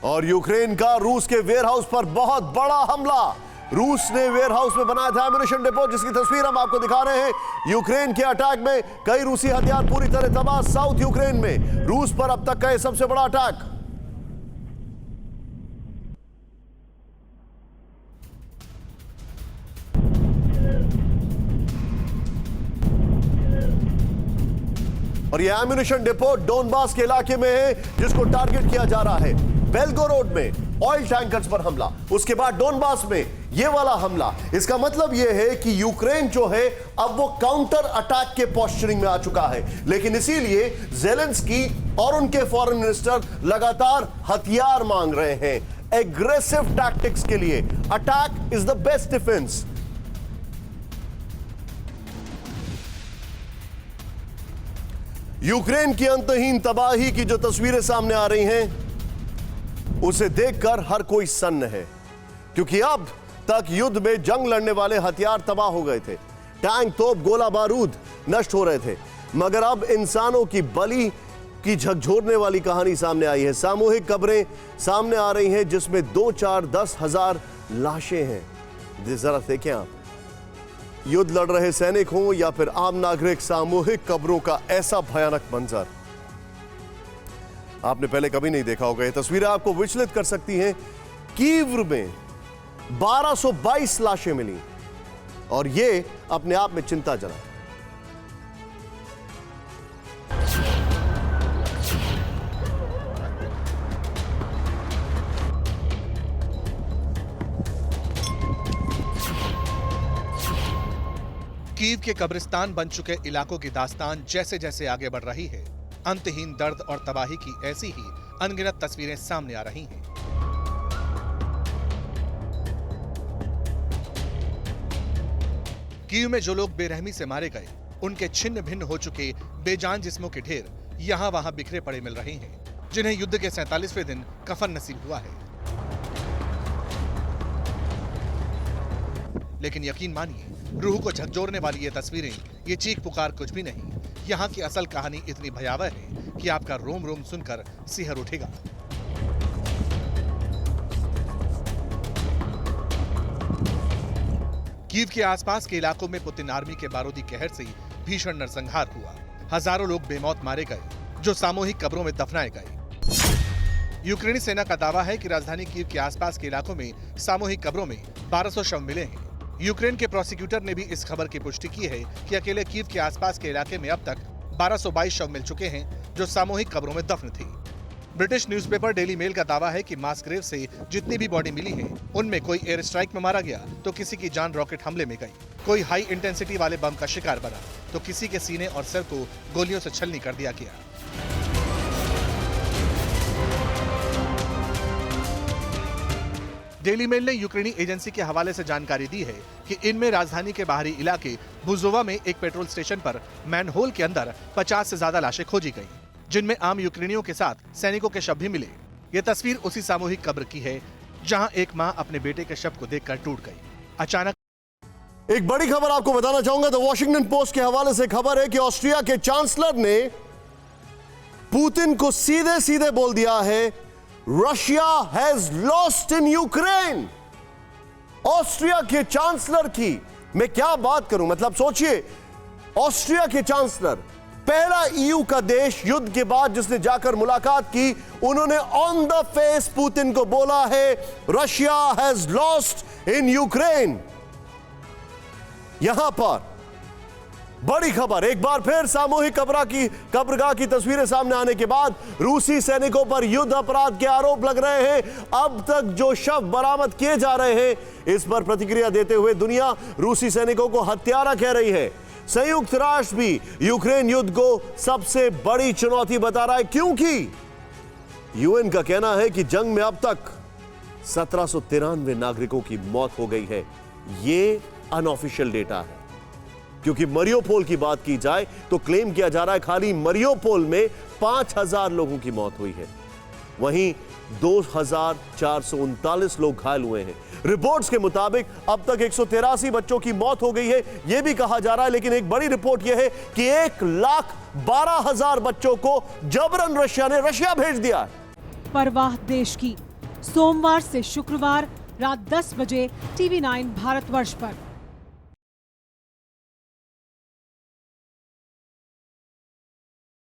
और यूक्रेन का रूस के वेयरहाउस पर बहुत बड़ा हमला। रूस ने वेयरहाउस में बनाया था एम्यूनिशन डिपो, जिसकी तस्वीर हम आपको दिखा रहे हैं। यूक्रेन के अटैक में कई रूसी हथियार पूरी तरह तबाह। साउथ यूक्रेन में रूस पर अब तक का यह सबसे बड़ा अटैक। और यह एम्यूनिशन डिपो डोनबास के इलाके में है, जिसको टारगेट किया जा रहा है। बेल्गोरोड में ऑयल टैंकर्स पर हमला, उसके बाद डोनबास में यह वाला हमला। इसका मतलब यह है कि यूक्रेन जो है अब वो काउंटर अटैक के पोस्चरिंग में आ चुका है। लेकिन इसीलिए ज़ेलेंस्की और उनके फॉरेन मिनिस्टर लगातार हथियार मांग रहे हैं एग्रेसिव टैक्टिक्स के लिए। Attack is the best defence. Ukraine की अंतहीन तबाही की जो तस्वीरें सामने आ रही हैं, उसे देखकर हर कोई सन्न है, क्योंकि अब तक युद्ध में जंग लड़ने वाले हथियार तबाह हो गए थे। टैंक, तोप, गोला बारूद नष्ट हो रहे थे, मगर अब इंसानों की बलि की झकझोरने वाली कहानी सामने आई है। सामूहिक कब्रें सामने आ रही हैं, जिसमें 2, 4, 10 हजार लाशें हैं। जरा देखें आप, युद्ध लड़ रहे सैनिक हों या फिर आम नागरिक, सामूहिक कब्रों का ऐसा भयानक मंजर आपने पहले कभी नहीं देखा होगा। ये तस्वीरें आपको विचलित कर सकती हैं। कीव में 1222 लाशें मिली और ये अपने आप में चिंताजनक। कीव के कब्रिस्तान बन चुके इलाकों की दास्तान जैसे जैसे आगे बढ़ रही है, अंतहीन दर्द और तबाही की ऐसी ही अनगिनत तस्वीरें सामने आ रही हैं। कीव में जो लोग बेरहमी से मारे गए, उनके छिन्न भिन्न हो चुके बेजान जिस्मों के ढेर यहां वहां बिखरे पड़े मिल रहे हैं, जिन्हें युद्ध के 47वें दिन कफन नसीब हुआ है। लेकिन यकीन मानिए, रूह को झकझोरने वाली ये तस्वीरें, ये चीख पुकार कुछ भी नहीं। यहाँ की असल कहानी इतनी भयावह है कि आपका रोम रोम सुनकर सिहर उठेगा। कीव के आसपास के इलाकों में पुतिन आर्मी के बारूदी कहर से भीषण नरसंहार हुआ। हजारों लोग बेमौत मारे गए, जो सामूहिक कब्रों में दफनाए गए। यूक्रेनी सेना का दावा है कि राजधानी कीव के आसपास के इलाकों में सामूहिक कब्रों में 1200 शव मिले हैं। यूक्रेन के प्रोसिक्यूटर ने भी इस खबर की पुष्टि की है कि अकेले कीव के आसपास के इलाके में अब तक 1222 शव मिल चुके हैं, जो सामूहिक कब्रों में दफन थी। ब्रिटिश न्यूज़पेपर डेली मेल का दावा है कि मास ग्रेव से जितनी भी बॉडी मिली है, उनमें कोई एयर स्ट्राइक में मारा गया तो किसी की जान रॉकेट हमले में गई, कोई हाई इंटेंसिटी वाले बम का शिकार बना तो किसी के सीने और सिर को गोलियों से छलनी कर दिया गया। डेली मेल ने यूक्रेनी एजेंसी के हवाले से जानकारी दी है कि इनमें राजधानी के बाहरी इलाके बुजोवा में एक पेट्रोल स्टेशन पर मैनहोल के अंदर 50 से ज्यादा लाशें खोजी गईं, जिनमें आम यूक्रेनियों के साथ सैनिकों के शव भी मिले। ये तस्वीर उसी सामूहिक कब्र की है, जहां एक मां अपने बेटे के शव को देखकर टूट गई। अचानक एक बड़ी खबर आपको बताना चाहूंगा। द वॉशिंगटन पोस्ट के हवाले से खबर है कि ऑस्ट्रिया के चांसलर ने पुतिन को सीधे सीधे बोल दिया है, Russia has lost in Ukraine. Austria के चांसलर की मैं क्या बात करूं, मतलब सोचिए, ऑस्ट्रिया के चांसलर, पहला ईयू का देश युद्ध के बाद जिसने जाकर मुलाकात की, उन्होंने ऑन द फेस पुतिन को बोला है, Russia has lost in Ukraine. यहां पर बड़ी खबर, एक बार फिर सामूहिक कब्रगाह की तस्वीरें सामने आने के बाद रूसी सैनिकों पर युद्ध अपराध के आरोप लग रहे हैं। अब तक जो शव बरामद किए जा रहे हैं, इस पर प्रतिक्रिया देते हुए दुनिया रूसी सैनिकों को हत्यारा कह रही है। संयुक्त राष्ट्र भी यूक्रेन युद्ध को सबसे बड़ी चुनौती बता रहा है, क्योंकि यूएन का कहना है कि जंग में अब तक 1793 नागरिकों की मौत हो गई है। यह अनऑफिशियल डेटा है, क्योंकि मरियोपोल की बात की जाए तो क्लेम किया जा रहा है खाली मरियोपोल में 5000 लोगों की मौत हुई है, वहीं 2439 लोग घायल हुए हैं। रिपोर्ट्स के मुताबिक अब तक 183 बच्चों की मौत हो गई है, यह भी कहा जा रहा है। लेकिन एक बड़ी रिपोर्ट यह है कि 1,12,000 बच्चों को जबरन रशिया ने रशिया भेज दिया है। परवाह देश की, सोमवार से शुक्रवार रात 10 बजे TV9 भारतवर्ष पर।